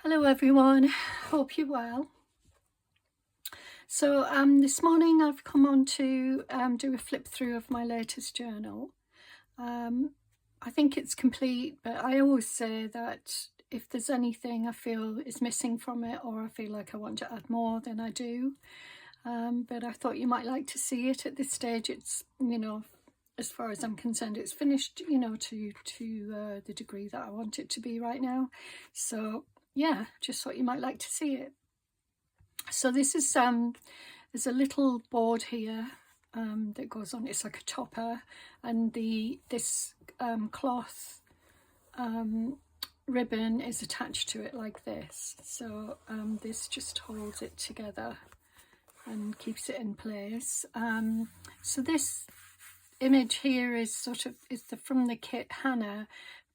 Hello everyone, hope you're well. So this morning I've come on to do a flip through of my latest journal. I think it's complete, but I always say that if there's anything I feel is missing from it, or I feel like I want to add more, then I do. But I thought you might like to see it at this stage. It's, as far as I'm concerned, it's finished, to the degree that I want it to be right now. So yeah, just thought you might like to see it. So this is there's a little board here that goes on. It's like a topper, and this cloth ribbon is attached to it like this. So this just holds it together and keeps it in place. So this image here is from the kit Hannah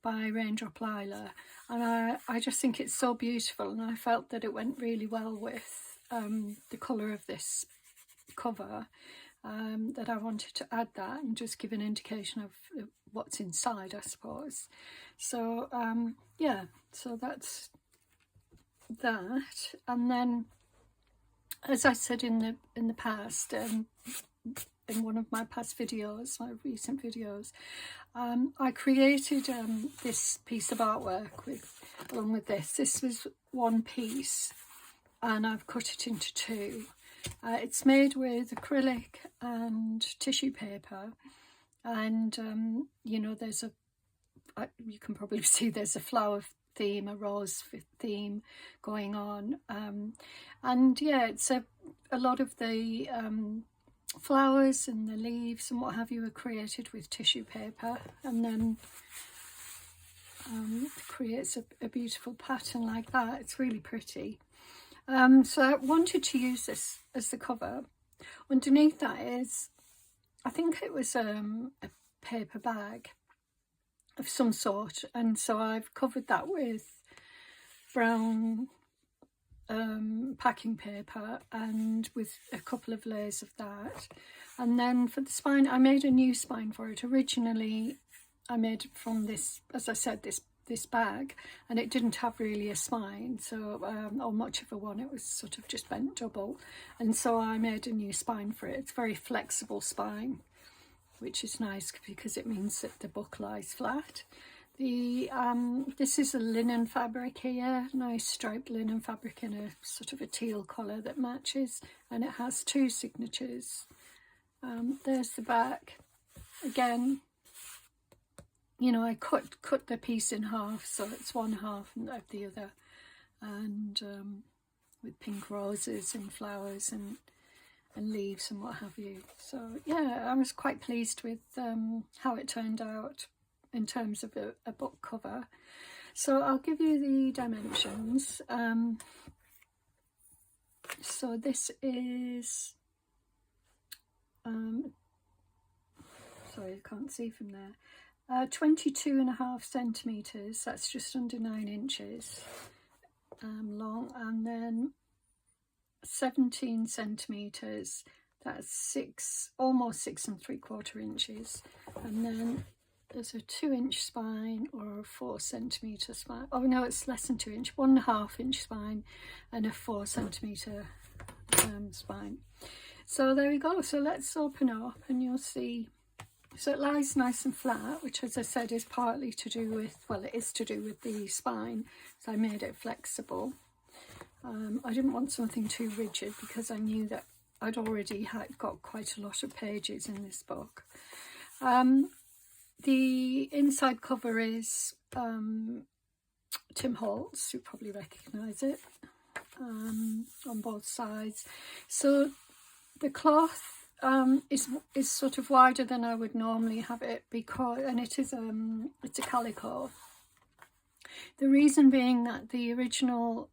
by Raindrop Lila, and I just think it's so beautiful, and I felt that it went really well with the colour of this cover, that I wanted to add that and just give an indication of what's inside, I suppose. So yeah, so that's that. And then, as I said in the past, in one of my past videos, my recent videos, I created this piece of artwork along with this. This was one piece, and I've cut it into two. It's made with acrylic and tissue paper, and there's you can probably see there's a flower theme, a rose theme going on, and yeah, it's a lot of the flowers and the leaves and what have you are created with tissue paper, and then creates a beautiful pattern like that. It's really pretty. So I wanted to use this as the cover. Underneath that is, I think it was a paper bag of some sort, and so I've covered that with brown packing paper and with a couple of layers of that. And then for the spine, I made a new spine for it. Originally I made it from this, as I said, this bag, and it didn't have really a spine, so or much of a one. It was sort of just bent double, and so I made a new spine for it. It's a very flexible spine, which is nice because it means that the book lies flat. This is a linen fabric here, nice striped linen fabric in a sort of a teal colour that matches, and it has two signatures. There's the back. Again, I cut the piece in half, so it's one half of the other, and with pink roses and flowers and leaves and what have you. So yeah, I was quite pleased with how it turned out in terms of a book cover. So I'll give you the dimensions. So this is sorry, I can't see from there. 22.5 centimetres, that's just under 9 inches long, and then 17 centimetres, that's almost 6 3/4 inches, and then there's a 2-inch spine or a 4 centimetre spine. Oh no, it's less than 2 inch, 1.5 inch spine, and a 4 centimetre spine. So there we go. So let's open up and you'll see. So it lies nice and flat, which, as I said, is partly to do with, well, it is to do with the spine, so I made it flexible. I didn't want something too rigid because I knew that I'd already got quite a lot of pages in this book. The inside cover is Tim Holtz, you probably recognise it, on both sides. So the cloth is sort of wider than I would normally have it, because, and it is it's a calico. The reason being that the original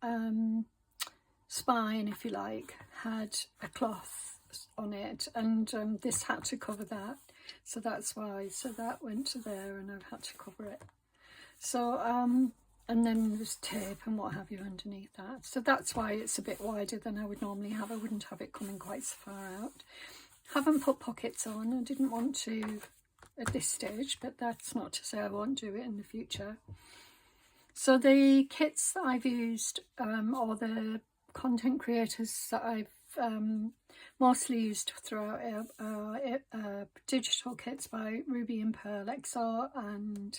spine, if you like, had a cloth on it, and this had to cover that, so that's why. So that went to there, and I've had to cover it. So and then there's tape and what have you underneath that, so that's why it's a bit wider than I would normally have. I wouldn't have it coming quite so far out. Haven't put pockets on. I didn't want to at this stage, but that's not to say I won't do it in the future. So the kits that I've used, or the content creators that I've mostly used throughout, digital kits by Ruby and Pearl XR and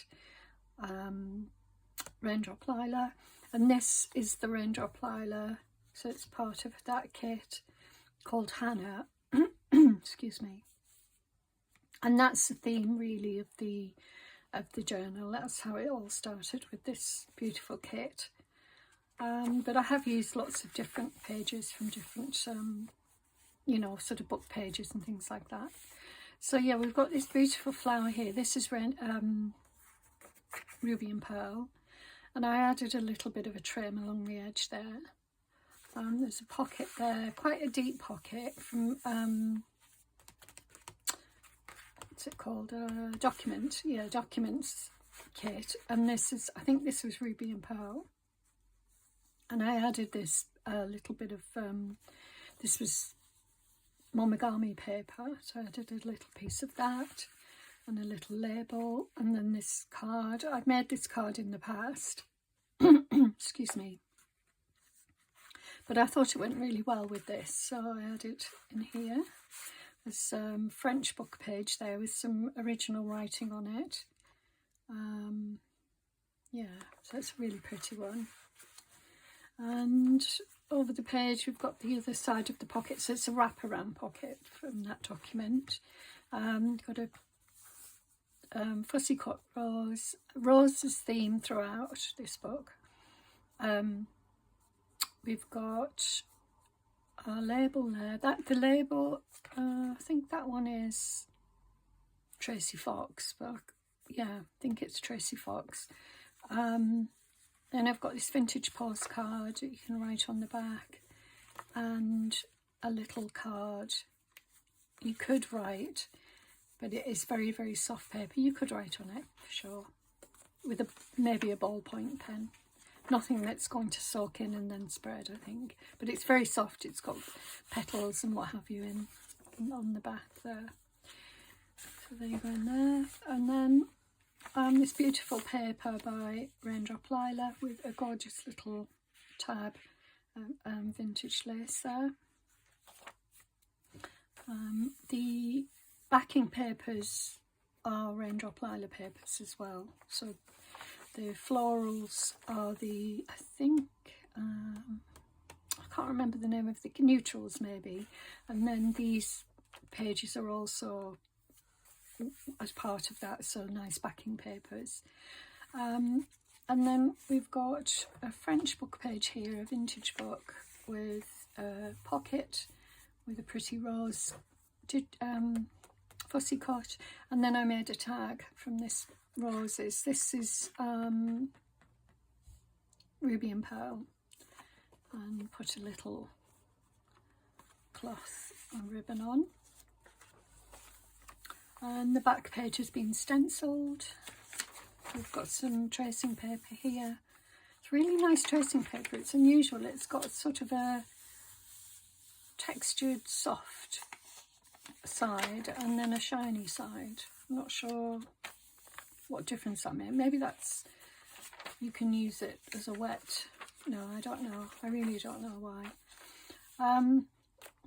Raindrop Lila, and this is the Raindrop Lila, so it's part of that kit called Hannah. Excuse me. And that's the theme really of the journal. That's how it all started, with this beautiful kit. But I have used lots of different pages from different you know, sort of book pages and things like that. So yeah, we've got this beautiful flower here. This is Ruby and Pearl, and I added a little bit of a trim along the edge there. There's a pocket there, quite a deep pocket from what's it called, document, yeah, documents kit. And this is, I think this was Ruby and Pearl, and I added this little bit of this was monogami paper, so I added a little piece of that and a little label, and then this card. I've made this card in the past excuse me, but I thought it went really well with this, so I added it in here. There's some French book page there with some original writing on it. Yeah, so it's a really pretty one. And over the page we've got the other side of the pocket, so it's a wraparound pocket from that document. Got a fussy cut rose. Rose is theme throughout this book. We've got a label there. The label, I think that one is Tracy Fox, but yeah, I think it's Tracy Fox. Then I've got this vintage postcard that you can write on the back, and a little card. You could write, but it is very, very soft paper. You could write on it, for sure, with maybe a ballpoint pen. Nothing that's going to soak in and then spread, I think. But it's very soft. It's got petals and what have you in on the back there. So there you go in there. And then this beautiful paper by Raindrop Lila with a gorgeous little tab, vintage lace there. The backing papers are Raindrop Lila papers as well. So the florals are the, I think, I can't remember the name of the neutrals maybe. And then these pages are also as part of that, so nice backing papers. And then we've got a French book page here, a vintage book with a pocket with a pretty rose fussy cut, and then I made a tag from this roses. This is Ruby and Pearl, and put a little cloth and ribbon on. And the back page has been stencilled. We've got some tracing paper here. It's really nice tracing paper. It's unusual. It's got sort of a textured, soft side and then a shiny side. I'm not sure what difference that made. Maybe that's, you can use it as a wet. No, I don't know. I really don't know why.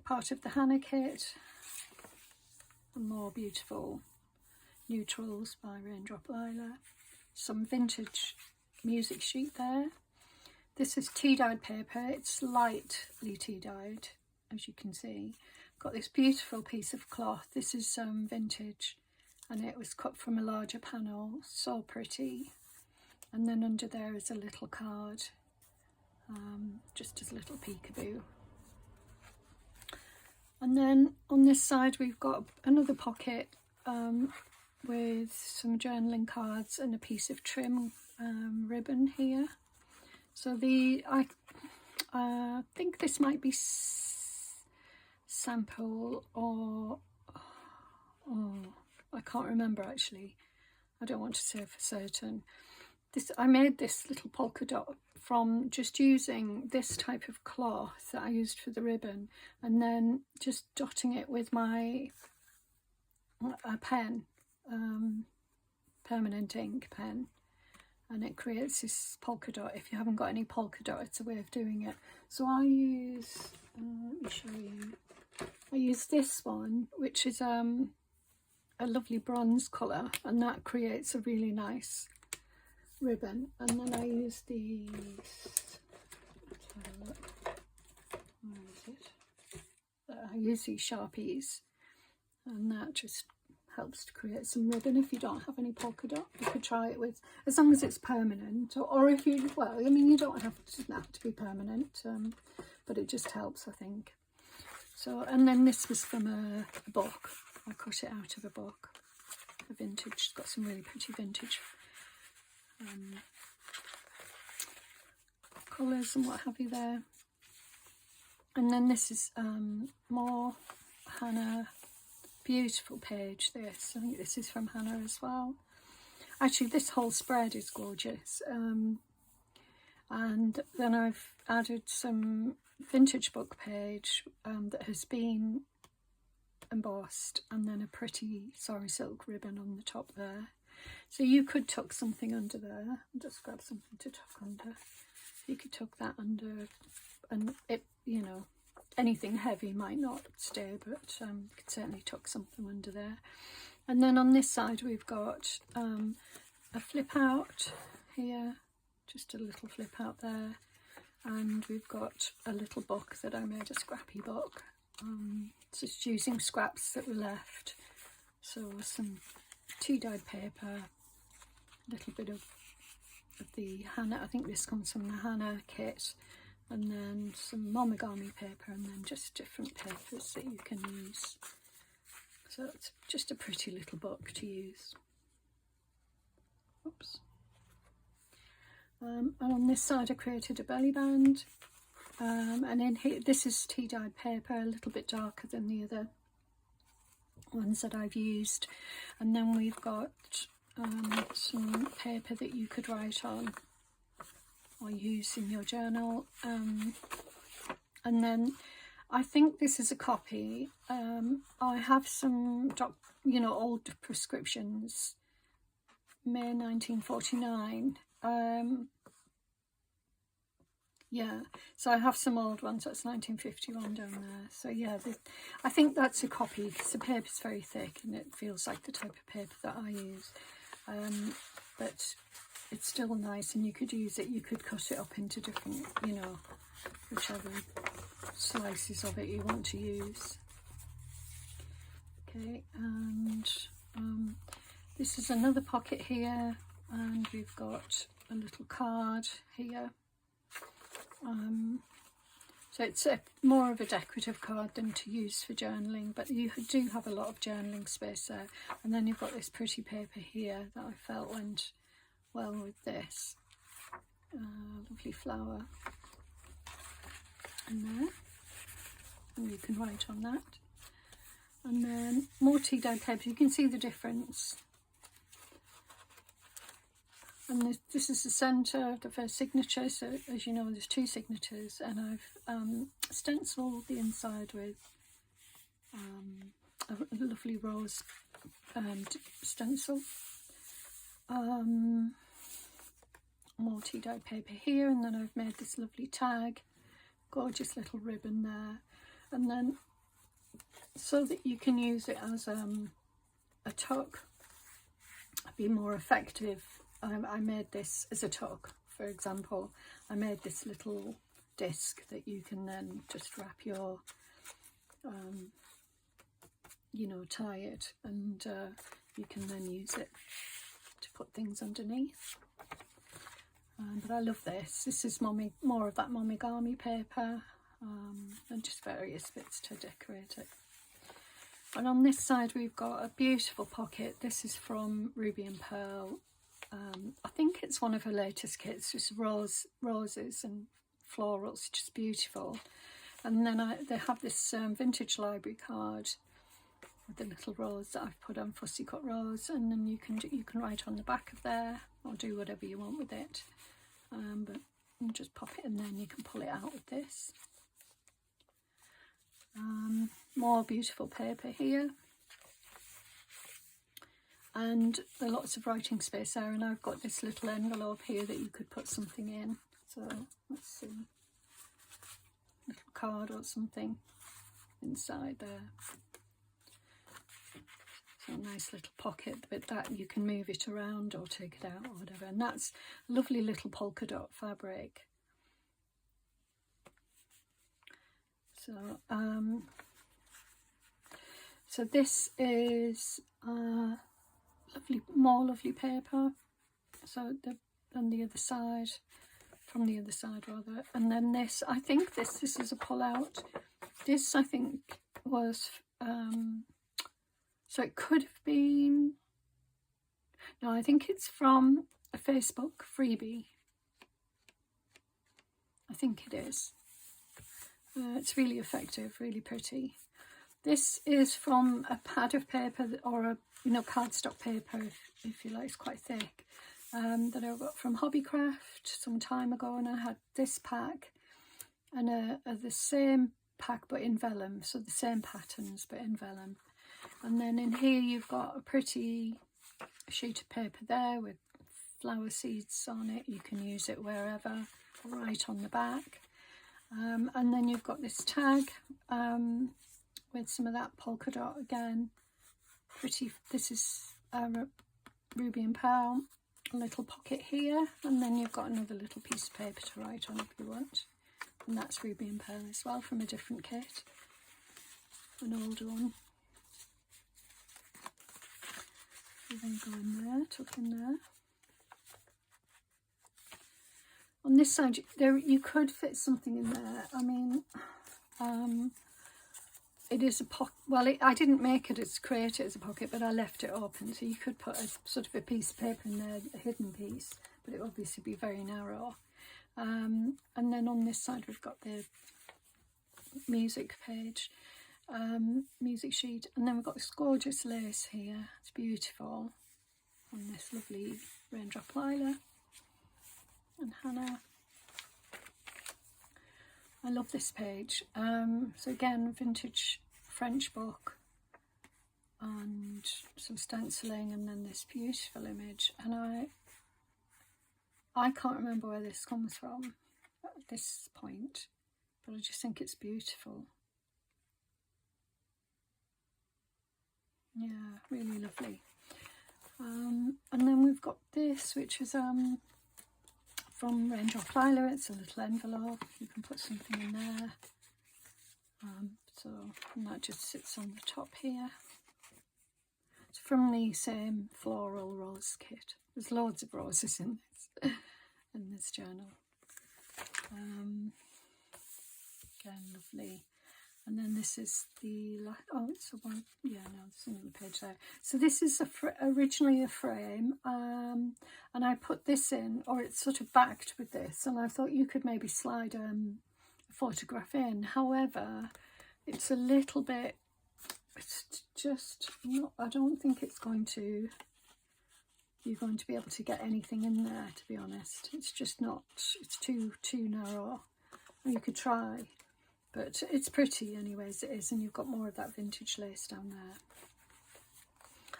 Part of the Hannah kit. More beautiful neutrals by Raindrop Lila. Some vintage music sheet there. This is tea-dyed paper. It's lightly tea-dyed, as you can see. Got this beautiful piece of cloth. This is vintage, and it was cut from a larger panel. So pretty. And then under there is a little card, just as a little peekaboo. And then on this side we've got another pocket with some journaling cards and a piece of trim ribbon here. So I think this might be sample or I can't remember actually. I don't want to say for certain. I made this little polka dot from just using this type of cloth that I used for the ribbon, and then just dotting it with my pen, permanent ink pen, and it creates this polka dot. If you haven't got any polka dot, it's a way of doing it. So I use, let me show you, I use this one, which is a lovely bronze colour, and that creates a really nice ribbon. And then I use these, let's have a look, where is it? I use these Sharpies, and that just helps to create some ribbon. If you don't have any polka dot, you could try it with, as long as it's permanent, or if you, well, I mean, you don't have to be permanent, but it just helps, I think. So, and then this was from a book. I cut it out of a book, a vintage. It's got some really pretty vintage colours and what have you there. And then this is more Hannah. Beautiful page, this. I think this is from Hannah as well. Actually, this whole spread is gorgeous. And then I've added some vintage book page that has been embossed, and then a pretty sorry silk ribbon on the top there. So you could tuck something under there. Just grab something to tuck under. You could tuck that under, and it, you know, anything heavy might not stay, but you could certainly tuck something under there. And then on this side we've got a flip out here, just a little flip out there, and we've got a little book that I made, a scrappy book, just using scraps that were left. So some tea dyed paper, a little bit of the Hannah, I think this comes from the Hannah kit, and then some monogamy paper, and then just different papers that you can use. So it's just a pretty little book to use. Oops. And on this side I created a belly band, and in here, this is tea dyed paper, a little bit darker than the other ones that I've used. And then we've got some paper that you could write on or use in your journal, and then I think this is a copy. I have some old prescriptions, May 1949. Yeah, so I have some old ones. That's 1951 down there. So yeah, I think that's a copy because the paper's very thick and it feels like the type of paper that I use, but it's still nice, and you could use it, you could cut it up into different, whichever slices of it you want to use. Okay, and this is another pocket here, and we've got a little card here. So it's more of a decorative card than to use for journaling, but you do have a lot of journaling space there. And then you've got this pretty paper here that I felt went well with this. Lovely flower in there, and you can write on that. And then more tea dyed paper. You can see the difference. And this is the centre of the first signature, so as you know there's two signatures, and I've stenciled the inside with a lovely rose stencil. More tea dyed paper here, and then I've made this lovely tag, gorgeous little ribbon there, and then so that you can use it as a tuck, be more effective. I made this as a tuck, for example. I made this little disc that you can then just wrap your, tie it, and you can then use it to put things underneath. But I love this. This is more of that monogamy paper, and just various bits to decorate it. And on this side we've got a beautiful pocket. This is from Ruby and Pearl. I think it's one of her latest kits, just roses and florals, just beautiful. And then they have this vintage library card with the little rose that I've put on, fussy cut rose, and then you can write on the back of there, or do whatever you want with it. But you just pop it in there and you can pull it out with this. More beautiful paper here. and there are lots of writing space there, and I've got this little envelope here that you could put something in. So let's see, little card or something inside there. So a nice little pocket, but that you can move it around or take it out or whatever. And that's lovely little polka dot fabric. So so this is more lovely paper. So on the other side, from the other side rather. And then this, I think this is a pull out. This I think was so it could have been, no, I think it's from a Facebook freebie. I think it is. It's really effective, really pretty. This is from a pad of paper or a cardstock paper, if you like. It's quite thick, that I got from Hobbycraft some time ago, and I had this pack and the same pack but in vellum, so the same patterns but in vellum. And then in here you've got a pretty sheet of paper there with flower seeds on it. You can use it wherever, right on the back. And then you've got this tag with some of that polka dot again. Pretty. This is Ruby and Pearl. A little pocket here, and then you've got another little piece of paper to write on if you want. And that's Ruby and Pearl as well, from a different kit, an older one. So then go in there, tuck in there. On this side, you could fit something in there. I mean, it is a pocket. Well, I didn't make it as create it as a pocket, but I left it open, so you could put a sort of a piece of paper in there, a hidden piece, but it would obviously be very narrow. And then on this side, we've got the music page, music sheet, and then we've got this gorgeous lace here. It's beautiful, on this lovely raindrop lilac. And Hannah, I love this page. So again, vintage French book and some stenciling, and then this beautiful image. And I can't remember where this comes from at this point, but I just think it's beautiful. Yeah, really lovely. And then we've got this, which is from Raindrop Lilac. It's a little envelope. You can put something in there. And that just sits on the top here. It's from the same Floral rose kit. There's loads of roses in this journal. Again, lovely. And then this is the last, oh, it's the one, yeah, no, there's another page there. So this is originally a frame, and I put this in, or it's sort of backed with this, and I thought you could maybe slide a photograph in. However, it's a little bit, it's just not, I don't think it's going to, you're going to be able to get anything in there, to be honest. It's just not, it's too narrow. You could try. But it's pretty anyways, it is, and you've got more of that vintage lace down there.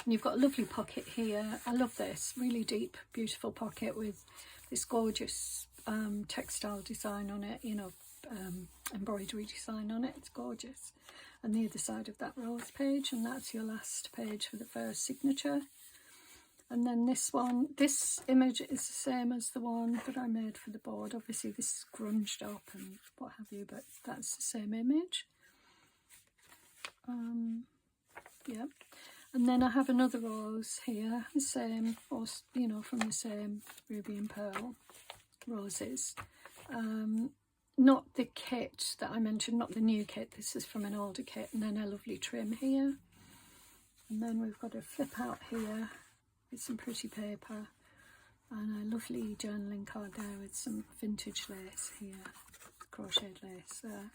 And you've got a lovely pocket here. I love this, really deep, beautiful pocket with this gorgeous textile design on it, embroidery design on it. It's gorgeous. And the other side of that rose page, and that's your last page for the first signature. And then this one, this image is the same as the one that I made for the board. Obviously this is grunged up and what have you, but that's the same image. Yeah. And then I have another rose here, the same, or from the same Ruby and Pearl roses. Not the kit that I mentioned, not the new kit. This is from an older kit. And then a lovely trim here. And then we've got a flip out here with some pretty paper, and a lovely journaling card there with some vintage lace here, crocheted lace there,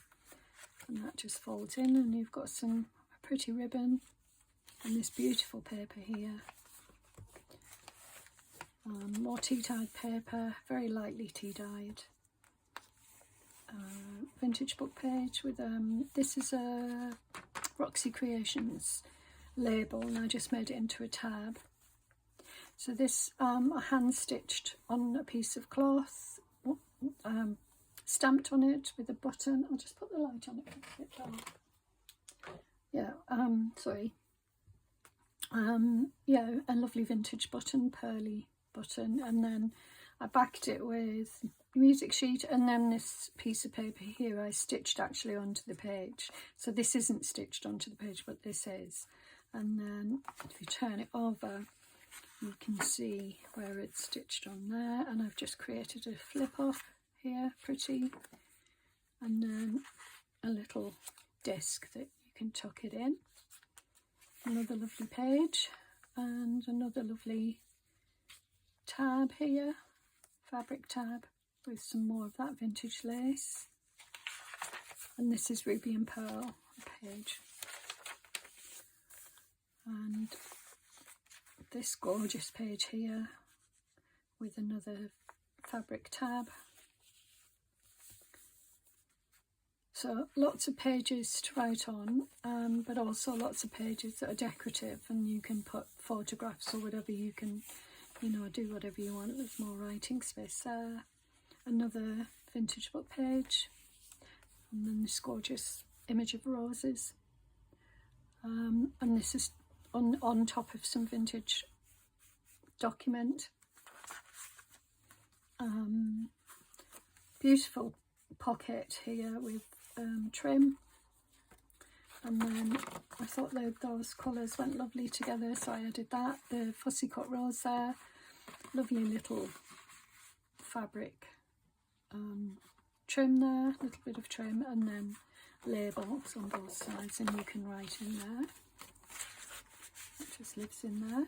and that just folds in, and you've got some pretty ribbon and this beautiful paper here. More tea-dyed paper, very lightly tea-dyed. Vintage book page with this is a Roxy Creations label, and I just made it into a tab. So this I hand stitched on a piece of cloth, stamped on it with a button. I'll just put the light on it, it's a bit dark. Yeah, sorry. Yeah, a lovely vintage button, pearly button, and then I backed it with a music sheet, and then this piece of paper here I stitched actually onto the page. So this isn't stitched onto the page, but this is. And then if you turn it over, you can see where it's stitched on there, and I've just created a flip up here, pretty, and then a little disc that you can tuck it in. Another lovely page, and another lovely tab here, fabric tab with some more of that vintage lace. And this is Ruby and Pearl page. And this gorgeous page here with another fabric tab. So lots of pages to write on, but also lots of pages that are decorative, and you can put photographs or whatever, you can, you know, do whatever you want. There's more writing space there. Another vintage book page, and then this gorgeous image of roses. And this is on top of some vintage document. Beautiful pocket here with trim, and then I thought those colours went lovely together, so I added that, the fussy cut rose there, lovely little fabric trim there, a little bit of trim, and then labels on both sides, and you can write in there. It just lives in there.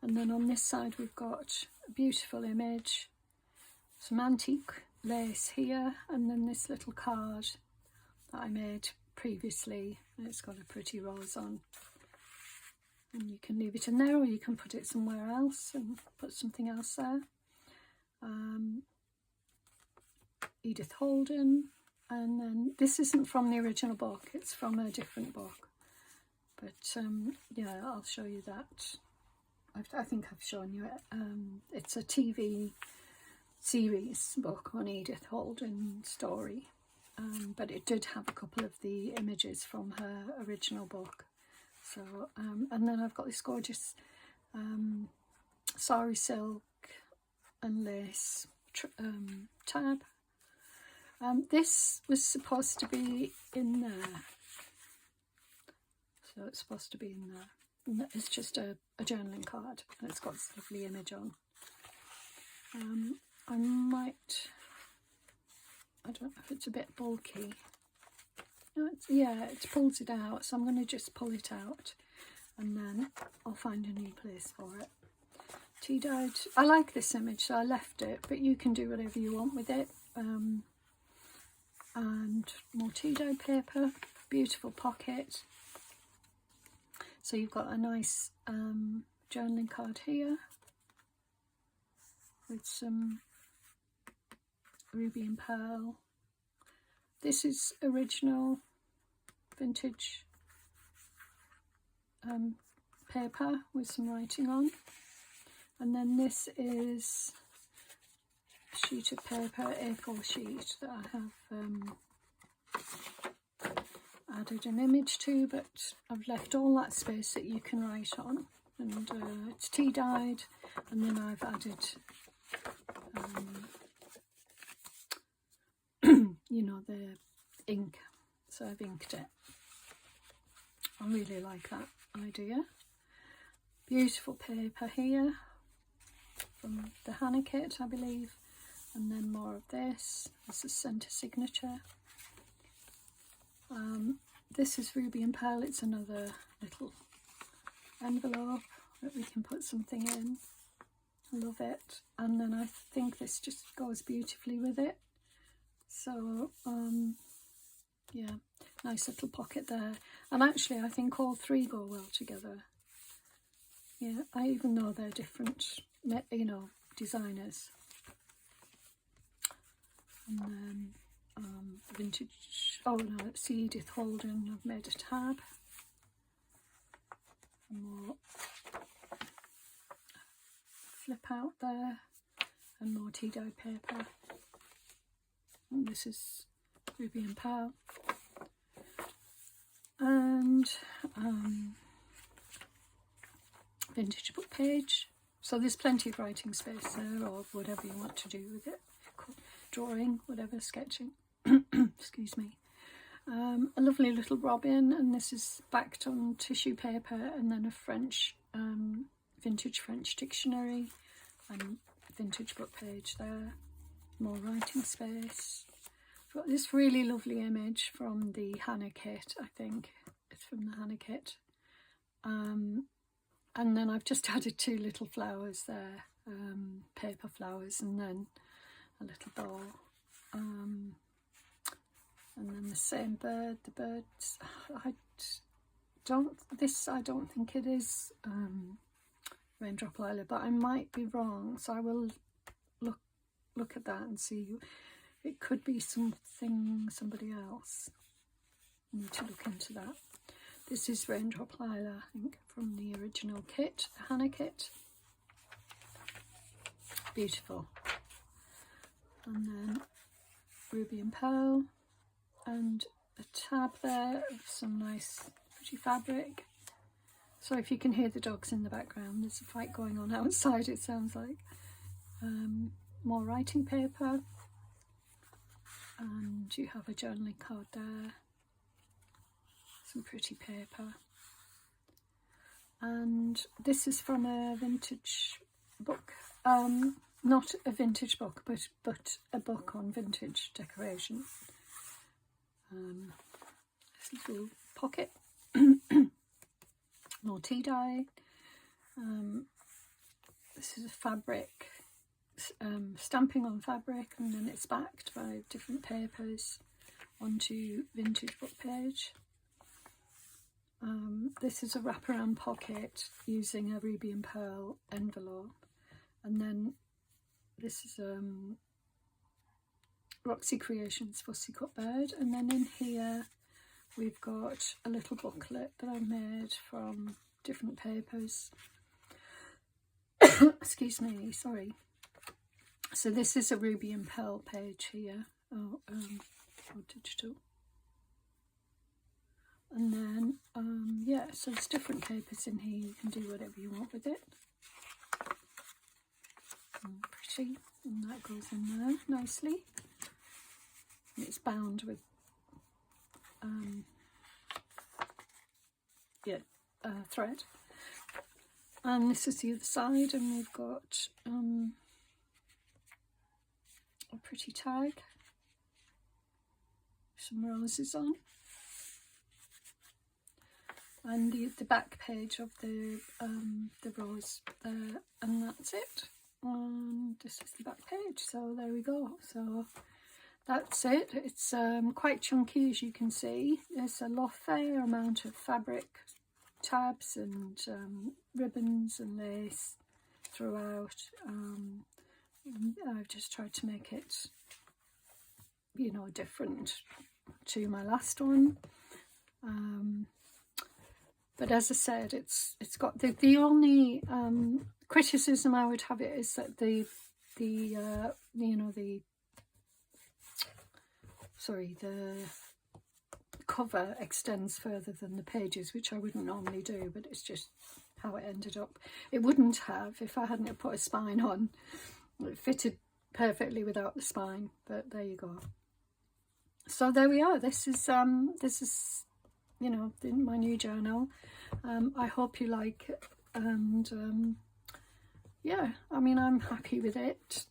And then on this side we've got a beautiful image, some antique lace here, and then this little card that I made previously, and it's got a pretty rose on, and you can leave it in there or you can put it somewhere else and put something else there. Edith Holden, and then this isn't from the original book, it's from a different book, but yeah, I'll show you that. I think I've shown you it. It's a TV series book on Edith Holden's story, but it did have a couple of the images from her original book. So and then I've got this gorgeous sari silk and lace tab. This was supposed to be in there, so it's supposed to be in there. And it's just a journaling card, and it's got this lovely image on. I don't know if it's a bit bulky. No, yeah, it pulls it out, so I'm going to just pull it out, and then I'll find a new place for it. Tea dyed. I like this image, so I left it, but you can do whatever you want with it. And more tea dyed paper, beautiful pocket. So you've got a nice journaling card here with some Ruby and Pearl. This is original vintage paper with some writing on, and then this is a sheet of paper, A4 sheet, that I have added an image to, but I've left all that space that you can write on, and it's tea dyed, and then I've added you know, the ink, so I've inked it. I really like that idea. Beautiful paper here from the Hannah kit, I believe, and then more of this. This is centre signature. This is Ruby and Pearl. It's another little envelope that we can put something in. I love it, and then I think this just goes beautifully with it. So yeah, nice little pocket there, and actually I think all three go well together. Yeah, even though they're different, you know, designers. And then vintage, oh no, it's Edith Holden. I've made a tab. More flip out there, and more tea dye paper. And this is Ruby and Pearl. And vintage book page. So there's plenty of writing space there, or whatever you want to do with it. Drawing, whatever, sketching. Excuse me. A lovely little robin, and this is backed on tissue paper, and then a French, vintage French dictionary, and vintage book page there. More writing space. Got this really lovely image from the Hannah kit, I think. It's from the Hannah kit. And then I've just added 2 little flowers there, paper flowers, and then a little bowl. And then the same bird, the birds, I don't think it is Raindrop Lilac, but I might be wrong, so I will look at that and see. It could be somebody else. I need to look into that. This is Raindrop Lilac, I think, from the original kit, the Hannah kit. Beautiful. And then Ruby and Pearl, and a tab there of some nice pretty fabric. So if you can hear the dogs in the background, there's a fight going on outside, it sounds like. More writing paper, and you have a journaling card there, some pretty paper, and this is from a vintage book, not a vintage book, but a book on vintage decoration. This little pocket, more tea dye. This is a fabric, stamping on fabric, and then it's backed by different papers onto vintage book page. This is a wraparound pocket using a Ruby and Pearl envelope, and then this is Roxy Creations Fussy Cut Bird, and then in here we've got a little booklet that I made from different papers. Excuse me, sorry. So this is a Ruby and Pearl page here, or digital. And then, yeah, so there's different papers in here. You can do whatever you want with it. Pretty, and that goes in there nicely. And it's bound with, thread. And this is the other side, and we've got a pretty tag, some roses on, and the back page of the rose there, and that's it. And this is the back page, so there we go. So that's it. It's quite chunky, as you can see. There's a fair amount of fabric, tabs and ribbons and lace throughout. I've just tried to make it, you know, different to my last one. But as I said, it's got the only criticism I would have it is that the cover extends further than the pages, which I wouldn't normally do, but it's just how it ended up. It wouldn't have if I hadn't put a spine on. It fitted perfectly without the spine, but there you go. So there we are. This is you know, my new journal. I hope you like it, and yeah, I mean, I'm happy with it.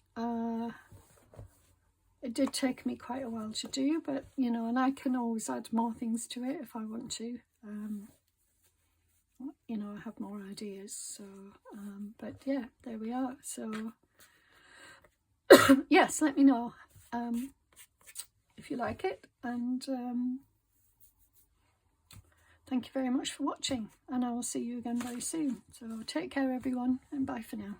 It did take me quite a while to do, but you know, and I can always add more things to it if I want to. You know, I have more ideas, so but yeah, there we are. So yes, let me know if you like it, and thank you very much for watching, and I will see you again very soon. So take care everyone, and bye for now.